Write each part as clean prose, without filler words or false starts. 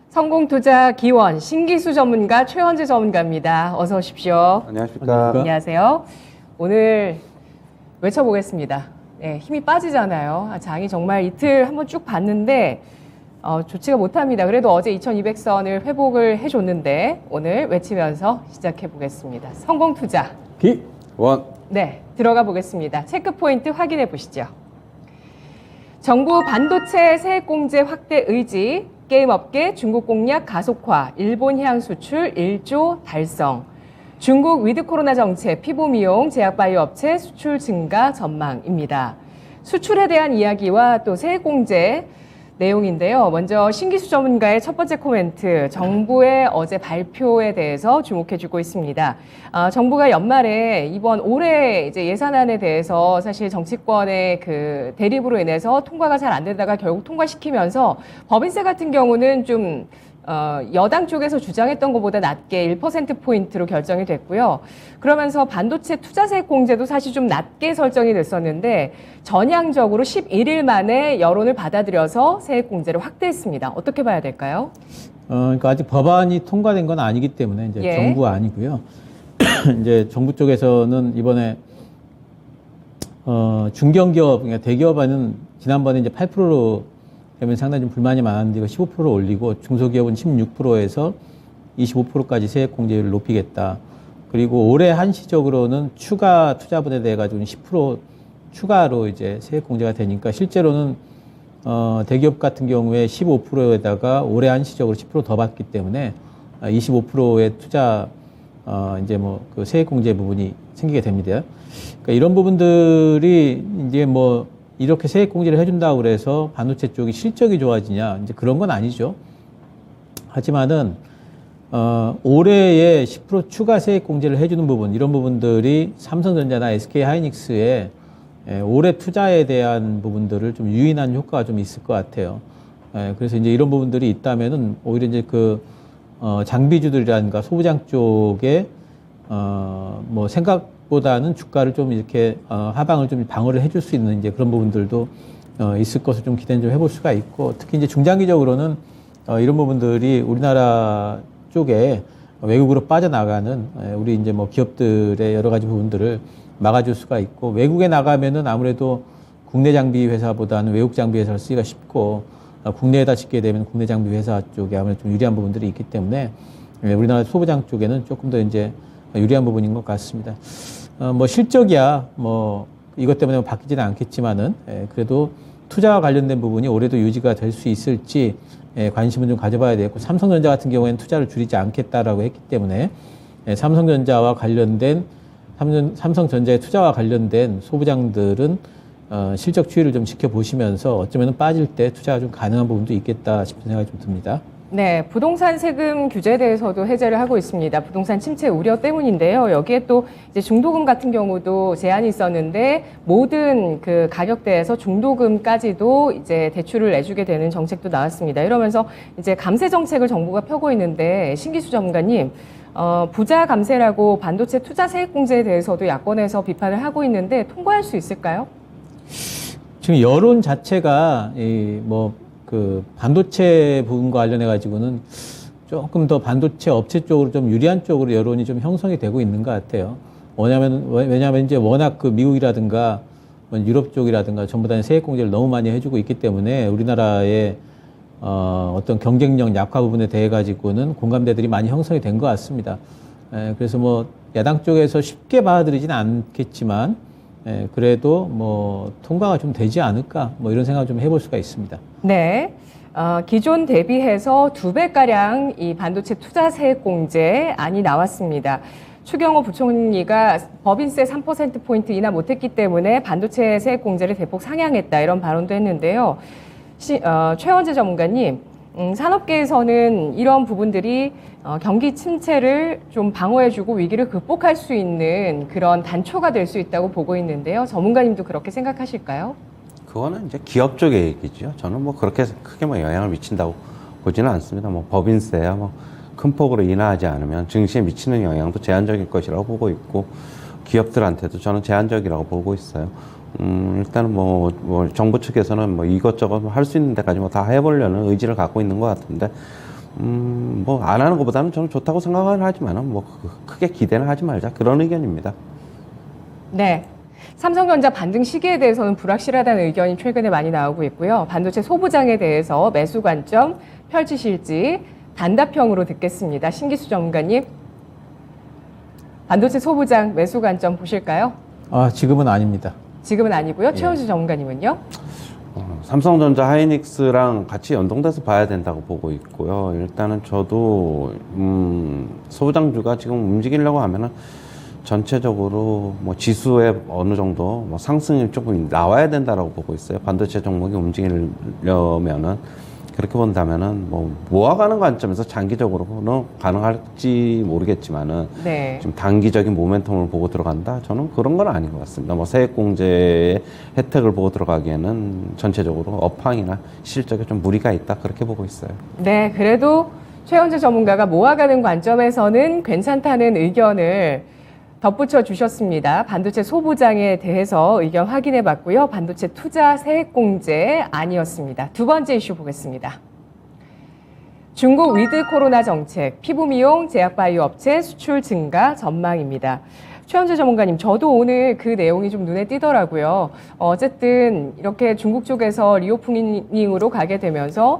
성공투자 기원 신기수 전문가 최원재 전문가입니다. 어서 오십시오. 안녕하십니까. 안녕하세요. 오늘 외쳐보겠습니다. 네, 힘이 빠지잖아요. 장이 정말 이틀 한번 쭉 봤는데 좋지가 못합니다. 그래도 어제 2200선을 회복을 해줬는데 오늘 외치면서 시작해보겠습니다. 성공투자 기원. 네, 들어가 보겠습니다. 체크포인트 확인해 보시죠. 정부 반도체 세액공제 확대 의지, 게임업계 중국 공략 가속화, 일본 해양 수출 1조 달성, 중국 위드 코로나 정책, 피부 미용, 제약바이오 업체 수출 증가 전망입니다. 수출에 대한 이야기와 또 세액공제 내용인데요. 먼저 신기수 전문가의 첫 번째 코멘트, 정부의 어제 발표에 대해서 주목해주고 있습니다. 정부가 연말에 이번 올해 이제 예산안에 대해서 사실 정치권의 그 대립으로 인해서 통과가 잘 안 되다가 결국 통과시키면서 법인세 같은 경우는 좀 여당 쪽에서 주장했던 것보다 낮게 1%포인트로 결정이 됐고요. 그러면서 반도체 투자세액 공제도 사실 좀 낮게 설정이 됐었는데 전향적으로 11일 만에 여론을 받아들여서 세액 공제를 확대했습니다. 어떻게 봐야 될까요? 그러니까 아직 법안이 통과된 건 아니기 때문에 이제 예. 정부 아니고요. 이제 정부 쪽에서는 이번에 중견기업, 그러니까 대기업은 지난번에 이제 8%로 되면 상당히 좀 불만이 많았는데 이거 15%로 올리고 중소기업은 16%에서 25%까지 세액 공제율을 높이겠다. 그리고 올해 한시적으로는 추가 투자분에 대해 가지고는 10% 추가로 이제 세액 공제가 되니까 실제로는 대기업 같은 경우에 15%에다가 올해 한시적으로 10% 더 받기 때문에 25%의 투자 이제 뭐 그 세액 공제 부분이 생기게 됩니다. 그러니까 이런 부분들이 이제 뭐 이렇게 세액 공제를 해준다고 그래서 반도체 쪽이 실적이 좋아지냐, 이제 그런 건 아니죠. 하지만은, 올해에 10% 추가 세액 공제를 해주는 부분, 이런 부분들이 삼성전자나 SK 하이닉스의 올해 투자에 대한 부분들을 좀 유인한 효과가 좀 있을 것 같아요. 그래서 이제 이런 부분들이 있다면은 오히려 이제 장비주들이라든가 소부장 쪽에, 뭐 생각보다는 주가를 좀 이렇게, 하방을 좀 방어를 해줄 수 있는 이제 그런 부분들도, 있을 것을 좀 기대는 좀 해볼 수가 있고, 특히 이제 중장기적으로는, 이런 부분들이 우리나라 쪽에 외국으로 빠져나가는, 우리 이제 뭐 기업들의 여러 가지 부분들을 막아줄 수가 있고, 외국에 나가면은 아무래도 국내 장비 회사보다는 외국 장비 회사를 쓰기가 쉽고, 국내에다 짓게 되면 국내 장비 회사 쪽에 아무래도 좀 유리한 부분들이 있기 때문에, 우리나라 소부장 쪽에는 조금 더 이제 유리한 부분인 것 같습니다. 뭐 실적이야 뭐 이것 때문에 바뀌지는 않겠지만은 그래도 투자와 관련된 부분이 올해도 유지가 될 수 있을지 관심은 좀 가져봐야 되겠고, 삼성전자 같은 경우에는 투자를 줄이지 않겠다라고 했기 때문에 삼성전자와 관련된 삼성전자의 투자와 관련된 소부장들은 실적 추이를 좀 지켜보시면서 어쩌면 빠질 때 투자가 좀 가능한 부분도 있겠다 싶은 생각이 좀 듭니다. 네, 부동산 세금 규제에 대해서도 해제를 하고 있습니다. 부동산 침체 우려 때문인데요. 여기에 또 이제 중도금 같은 경우도 제한이 있었는데 모든 그 가격대에서 중도금까지도 이제 대출을 내주게 되는 정책도 나왔습니다. 이러면서 이제 감세 정책을 정부가 펴고 있는데 신기수 전문가님, 부자 감세라고 반도체 투자 세액 공제에 대해서도 야권에서 비판을 하고 있는데 통과할 수 있을까요? 지금 여론 자체가 반도체 부분과 관련해 가지고는 조금 더 반도체 업체 쪽으로 좀 유리한 쪽으로 여론이 좀 형성이 되고 있는 것 같아요. 왜냐하면 이제 워낙 그 미국이라든가 유럽 쪽이라든가 전부 다 세액 공제를 너무 많이 해주고 있기 때문에 우리나라의 어떤 경쟁력 약화 부분에 대해 가지고는 공감대들이 많이 형성이 된 것 같습니다. 그래서 뭐 야당 쪽에서 쉽게 받아들이지는 않겠지만 그래도 뭐 통과가 좀 되지 않을까 뭐 이런 생각을 좀 해볼 수가 있습니다. 네. 기존 대비해서 2배가량 이 반도체 투자 세액 공제안이 나왔습니다. 추경호 부총리가 법인세 3%포인트 인하 못했기 때문에 반도체 세액 공제를 대폭 상향했다 이런 발언도 했는데요. 최원재 전문가님, 산업계에서는 이런 부분들이 경기 침체를 좀 방어해주고 위기를 극복할 수 있는 그런 단초가 될 수 있다고 보고 있는데요. 전문가님도 그렇게 생각하실까요? 그거는 이제 기업 쪽의 얘기죠. 저는 뭐 그렇게 크게 뭐 영향을 미친다고 보지는 않습니다. 뭐 법인세야 뭐 큰 폭으로 인하하지 않으면 증시에 미치는 영향도 제한적일 것이라고 보고 있고, 기업들한테도 저는 제한적이라고 보고 있어요. 일단은 뭐 정부 측에서는 뭐 이것저것 할 수 있는 데까지 뭐 다 해보려는 의지를 갖고 있는 것 같은데, 뭐 안 하는 것보다는 저는 좋다고 생각은 하지만은 뭐 크게 기대는 하지 말자, 그런 의견입니다. 네. 삼성전자 반등 시기에 대해서는 불확실하다는 의견이 최근에 많이 나오고 있고요. 반도체 소부장에 대해서 매수 관점 펼치실지 단답형으로 듣겠습니다. 신기수 전문가님, 반도체 소부장 매수 관점 보실까요? 지금은 아닙니다. 지금은 아니고요. 최원주 전문가님은요? 삼성전자 하이닉스랑 같이 연동돼서 봐야 된다고 보고 있고요. 일단은 저도 소부장주가 지금 움직이려고 하면은 전체적으로 뭐 지수에 어느 정도 뭐 상승이 조금 나와야 된다라고 보고 있어요. 반도체 종목이 움직이려면은, 그렇게 본다면은 뭐 모아가는 관점에서 장기적으로는 가능할지 모르겠지만은, 네. 좀 단기적인 모멘텀을 보고 들어간다? 저는 그런 건 아닌 것 같습니다. 뭐 세액공제의 혜택을 보고 들어가기에는 전체적으로 업황이나 실적에 좀 무리가 있다, 그렇게 보고 있어요. 네, 그래도 최원주 전문가가 모아가는 관점에서는 괜찮다는 의견을 덧붙여 주셨습니다. 반도체 소부장에 대해서 의견 확인해 봤고요. 반도체 투자 세액공제 아니었습니다. 두 번째 이슈 보겠습니다. 중국 위드 코로나 정책, 피부 미용, 제약바이오 업체 수출 증가 전망입니다. 최원재 전문가님, 저도 오늘 그 내용이 좀 눈에 띄더라고요. 어쨌든 이렇게 중국 쪽에서 리오프닝으로 가게 되면서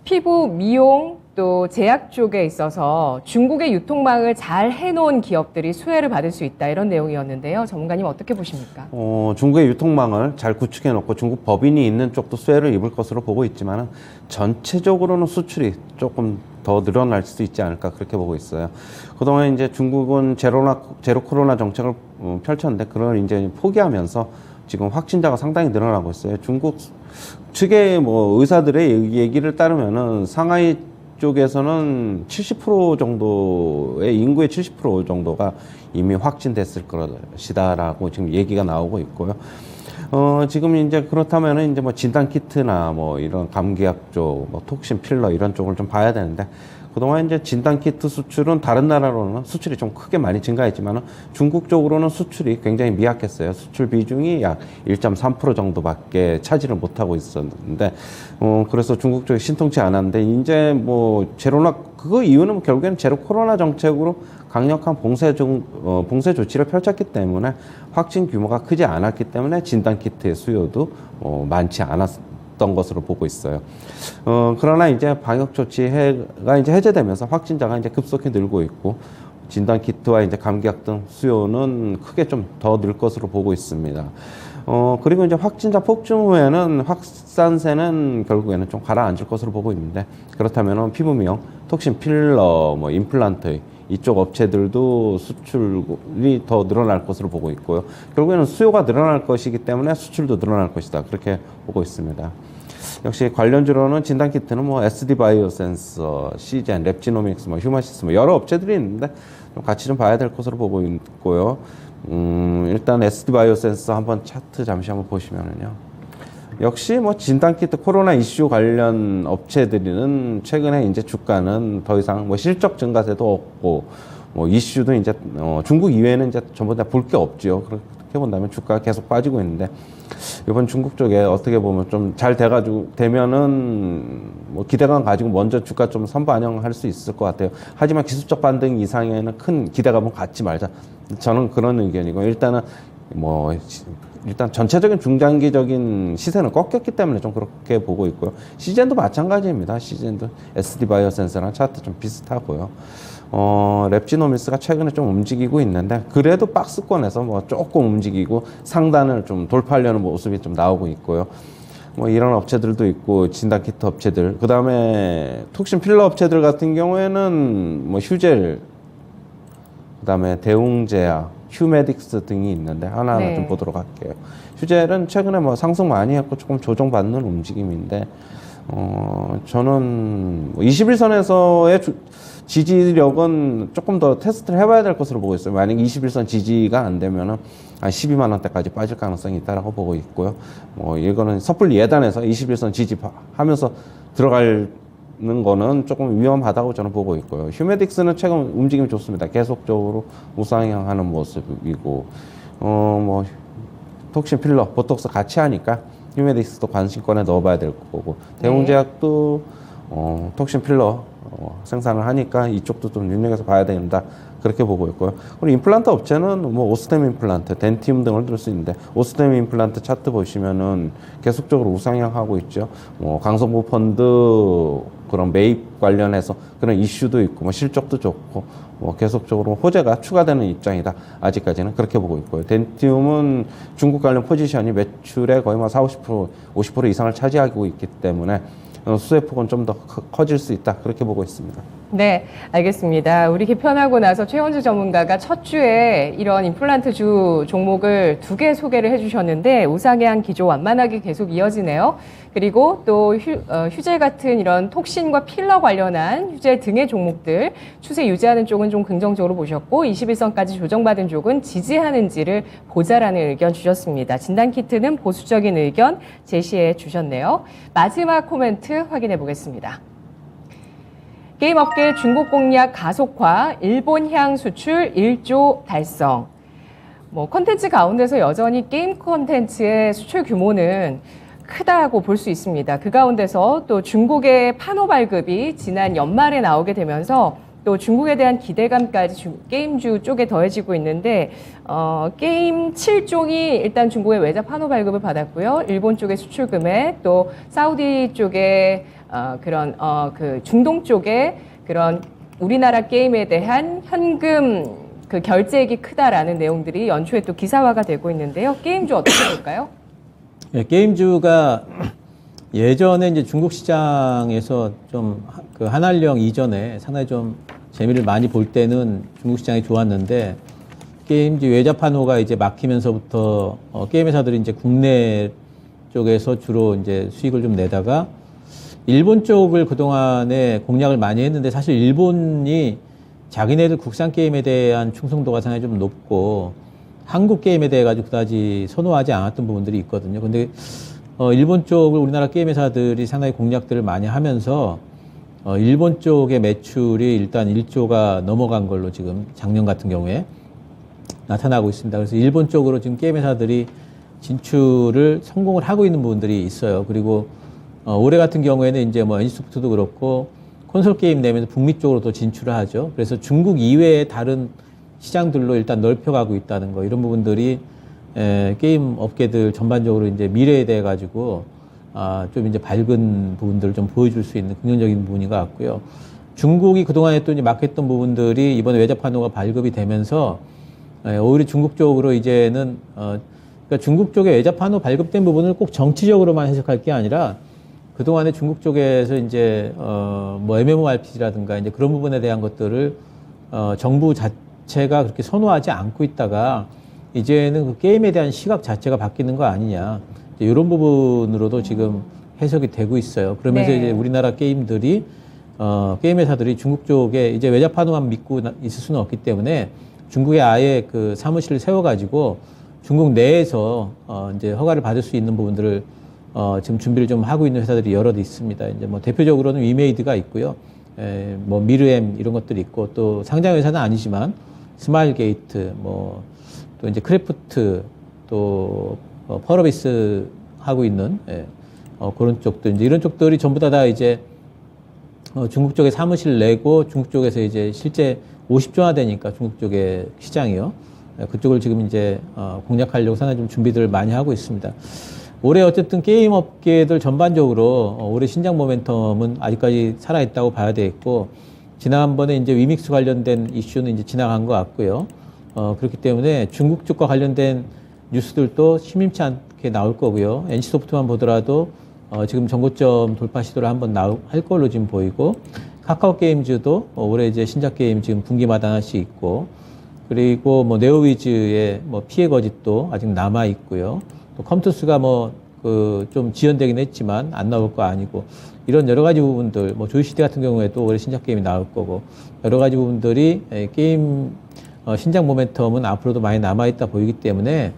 피부 미용 또 제약 쪽에 있어서 중국의 유통망을 잘 해놓은 기업들이 수혜를 받을 수 있다, 이런 내용이었는데요. 전문가님 어떻게 보십니까? 중국의 유통망을 잘 구축해 놓고 중국 법인이 있는 쪽도 수혜를 입을 것으로 보고 있지만, 전체적으로는 수출이 조금 더 늘어날 수 있지 않을까, 그렇게 보고 있어요. 그동안 이제 중국은 제로 코로나 정책을 펼쳤는데, 그걸 이제 포기하면서 지금 확진자가 상당히 늘어나고 있어요. 중국 측의 뭐 의사들의 얘기를 따르면은 상하이 쪽에서는 70% 정도의 인구의 70% 정도가 이미 확진됐을 것이다라고 지금 얘기가 나오고 있고요. 지금 이제 그렇다면은 이제 뭐 진단 키트나 뭐 이런 감기약 쪽, 뭐 톡신 필러 이런 쪽을 좀 봐야 되는데, 그동안 이제 진단 키트 수출은 다른 나라로는 수출이 좀 크게 많이 증가했지만은 중국 쪽으로는 수출이 굉장히 미약했어요. 수출 비중이 약 1.3% 정도밖에 차지를 못하고 있었는데, 그래서 중국 쪽이 신통치 않았는데, 이제 뭐 그 이유는 결국에는 제로 코로나 정책으로 강력한 봉쇄 조치를 펼쳤기 때문에 확진 규모가 크지 않았기 때문에 진단 키트의 수요도 많지 않았던 것으로 보고 있어요. 그러나 이제 방역 조치가 이제 해제되면서 확진자가 이제 급속히 늘고 있고, 진단 키트와 이제 감기약 등 수요는 크게 좀 더 늘 것으로 보고 있습니다. 그리고 이제 확진자 폭증 후에는 확산세는 결국에는 좀 가라앉을 것으로 보고 있는데, 그렇다면 피부 미용, 톡신 필러, 뭐 임플란트 이쪽 업체들도 수출이 더 늘어날 것으로 보고 있고요. 결국에는 수요가 늘어날 것이기 때문에 수출도 늘어날 것이다, 그렇게 보고 있습니다. 역시 관련주로는 진단키트는 뭐 SD 바이오센서, 시젠, 랩지노믹스, 뭐 휴마시스, 뭐 여러 업체들이 있는데 좀 같이 좀 봐야 될 것으로 보고 있고요. 일단 SD 바이오센서 한번 차트 잠시 한번 보시면은요. 역시 뭐 진단키트 코로나 이슈 관련 업체들은 최근에 이제 주가는 더 이상 뭐 실적 증가세도 없고, 뭐 이슈도 이제 중국 이외에는 이제 전부 다 볼 게 없죠. 그렇게 본다면 주가가 계속 빠지고 있는데, 이번 중국 쪽에 어떻게 보면 좀 잘 되면은 뭐 기대감 가지고 먼저 주가 좀 선반영할 수 있을 것 같아요. 하지만 기술적 반등 이상에는 큰 기대감은 갖지 말자, 저는 그런 의견이고, 일단 전체적인 중장기적인 시세는 꺾였기 때문에 좀 그렇게 보고 있고요. 시젠도 마찬가지입니다. 시젠도 SD 바이오센서랑 차트 좀 비슷하고요. 랩지노미스가 최근에 좀 움직이고 있는데, 그래도 박스권에서 뭐 조금 움직이고 상단을 좀 돌파하려는 모습이 좀 나오고 있고요. 뭐 이런 업체들도 있고, 진단키트 업체들, 그 다음에 톡신 필러 업체들 같은 경우에는 뭐 휴젤, 그 다음에 대웅제약, 휴메딕스 등이 있는데 하나하나 네. 좀 보도록 할게요. 휴젤은 최근에 뭐 상승 많이 했고 조금 조정받는 움직임인데, 저는 21선에서의 지지력은 조금 더 테스트를 해봐야 될 것으로 보고 있어요. 만약 21선 지지가 안 되면은 한 12만 원대까지 빠질 가능성이 있다라고 보고 있고요. 뭐 이거는 섣불리 예단해서 21선 지지하면서 들어가는 거는 조금 위험하다고 저는 보고 있고요. 휴메딕스는 최근 움직임이 좋습니다. 계속적으로 우상향하는 모습이고, 뭐 톡신 필러, 보톡스 같이 하니까 휴메디스도 관심권에 넣어봐야 될 거고 대웅제약도 톡신 필러 생산을 하니까 이쪽도 좀 눈여겨서 봐야 된다. 그렇게 보고 있고요. 그리고 임플란트 업체는 뭐 오스템 임플란트, 덴티움 등을 들 수 있는데 오스템 임플란트 차트 보시면은 계속적으로 우상향하고 있죠. 뭐 강성구 펀드 그런 매입 관련해서 그런 이슈도 있고 뭐 실적도 좋고 뭐 계속적으로 호재가 추가되는 입장이다. 아직까지는 그렇게 보고 있고요. 덴티움은 중국 관련 포지션이 매출의 거의 뭐 40%, 50% 이상을 차지하고 있기 때문에 수혜 폭은 좀 더 커질 수 있다. 그렇게 보고 있습니다. 네, 알겠습니다. 우리 개편하고 나서 최원주 전문가가 첫 주에 이런 임플란트 주 종목을 2개 소개를 해주셨는데 우상향 기조 완만하게 계속 이어지네요. 그리고 또 휴젤 같은 이런 톡신과 필러 관련한 휴젤 등의 종목들 추세 유지하는 쪽은 좀 긍정적으로 보셨고 21선까지 조정받은 쪽은 지지하는지를 보자라는 의견 주셨습니다. 진단키트는 보수적인 의견 제시해 주셨네요. 마지막 코멘트 확인해 보겠습니다. 게임업계 중국 공략 가속화, 일본향 수출 1조 달성. 뭐 콘텐츠 가운데서 여전히 게임 콘텐츠의 수출 규모는 크다고 볼 수 있습니다. 그 가운데서 또 중국의 판호 발급이 지난 연말에 나오게 되면서 또 중국에 대한 기대감까지 게임주 쪽에 더해지고 있는데 게임 7종이 일단 중국의 외자 판호 발급을 받았고요. 일본 쪽의 수출 금액, 또 사우디 쪽의 그 중동 쪽에 그런 우리나라 게임에 대한 현금 그 결제액이 크다라는 내용들이 연초에 또 기사화가 되고 있는데요. 게임주 어떻게 볼까요? 네, 게임주가 예전에 이제 중국 시장에서 좀 그 한알령 이전에 상당히 좀 재미를 많이 볼 때는 중국 시장이 좋았는데 게임주 외자 판호가 이제 막히면서부터 게임 회사들이 이제 국내 쪽에서 주로 이제 수익을 좀 내다가 일본 쪽을 그동안에 공략을 많이 했는데 사실 일본이 자기네들 국산 게임에 대한 충성도가 상당히 좀 높고 한국 게임에 대해 가지고 그다지 선호하지 않았던 부분들이 있거든요. 근데 일본 쪽을 우리나라 게임 회사들이 상당히 공략들을 많이 하면서 일본 쪽의 매출이 일단 1조가 넘어간 걸로 지금 작년 같은 경우에 나타나고 있습니다. 그래서 일본 쪽으로 지금 게임 회사들이 진출을 성공을 하고 있는 부분들이 있어요. 그리고 올해 같은 경우에는 이제 뭐 NC소프트도 그렇고 콘솔 게임 내면서 북미 쪽으로 또 진출을 하죠. 그래서 중국 이외의 다른 시장들로 일단 넓혀가고 있다는 거, 이런 부분들이 게임 업계들 전반적으로 이제 미래에 대해 가지고 좀 이제 밝은 부분들을 좀 보여줄 수 있는 긍정적인 부분인 것 같고요. 중국이 그동안에 또 이제 막혔던 부분들이 이번에 외자 판호가 발급이 되면서 오히려 중국 쪽으로 이제는 그러니까 중국 쪽에 외자 판호 발급된 부분을 꼭 정치적으로만 해석할 게 아니라 그동안에 중국 쪽에서 이제 뭐 MMORPG라든가 이제 그런 부분에 대한 것들을 정부 자체가 그렇게 선호하지 않고 있다가 이제는 그 게임에 대한 시각 자체가 바뀌는 거 아니냐, 이런 부분으로도 지금 해석이 되고 있어요. 그러면서 네. 이제 우리나라 게임들이 게임 회사들이 중국 쪽에 이제 외자 판호만 믿고 있을 수는 없기 때문에 중국에 아예 그 사무실을 세워가지고 중국 내에서 이제 허가를 받을 수 있는 부분들을 지금 준비를 좀 하고 있는 회사들이 여럿 있습니다. 이제 뭐 대표적으로는 위메이드가 있고요. 뭐 미르엠 이런 것들이 있고, 또 상장 회사는 아니지만 스마일 게이트, 뭐 또 이제 크래프트, 또 펄어비스 하고 있는 그런 쪽도 이제 이런 쪽들이 전부 다 이제 중국 쪽에 사무실 내고 중국 쪽에서 이제 실제 50조나 되니까 중국 쪽의 시장이요. 그쪽을 지금 이제 공략하려고 상당히 좀 준비들을 많이 하고 있습니다. 올해 어쨌든 게임 업계들 전반적으로 올해 신작 모멘텀은 아직까지 살아있다고 봐야 되겠고, 지난번에 이제 위믹스 관련된 이슈는 이제 지나간 것 같고요. 그렇기 때문에 중국 쪽과 관련된 뉴스들도 심심치 않게 나올 거고요. NC소프트만 보더라도 지금 전고점 돌파 시도를 한번 할 걸로 지금 보이고, 카카오 게임즈도 올해 이제 신작 게임 지금 분기마다 하나씩 있고, 그리고 뭐 네오위즈의 뭐 피해 거짓도 아직 남아 있고요. 또 컴투스가 뭐 그 좀 지연되긴 했지만 안 나올 거 아니고, 이런 여러 가지 부분들, 뭐 조이시티 같은 경우에도 올해 신작 게임이 나올 거고, 여러 가지 부분들이 게임 신작 모멘텀은 앞으로도 많이 남아 있다 보이기 때문에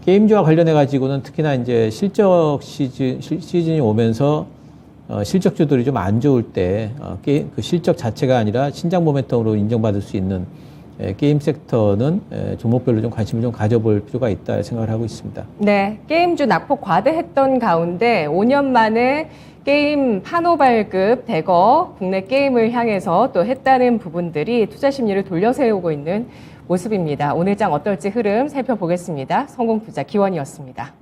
게임주와 관련해 가지고는 특히나 이제 실적 시즌이 오면서 실적주들이 좀 안 좋을 때 그 실적 자체가 아니라 신작 모멘텀으로 인정받을 수 있는 게임 섹터는 종목별로 좀 관심을 좀 가져볼 필요가 있다 생각을 하고 있습니다. 네, 게임주 낙폭 과대했던 가운데 5년 만에 게임 판호 발급 대거 국내 게임을 향해서 또 했다는 부분들이 투자 심리를 돌려세우고 있는 모습입니다. 오늘 장 어떨지 흐름 살펴보겠습니다. 성공투자 기원이었습니다.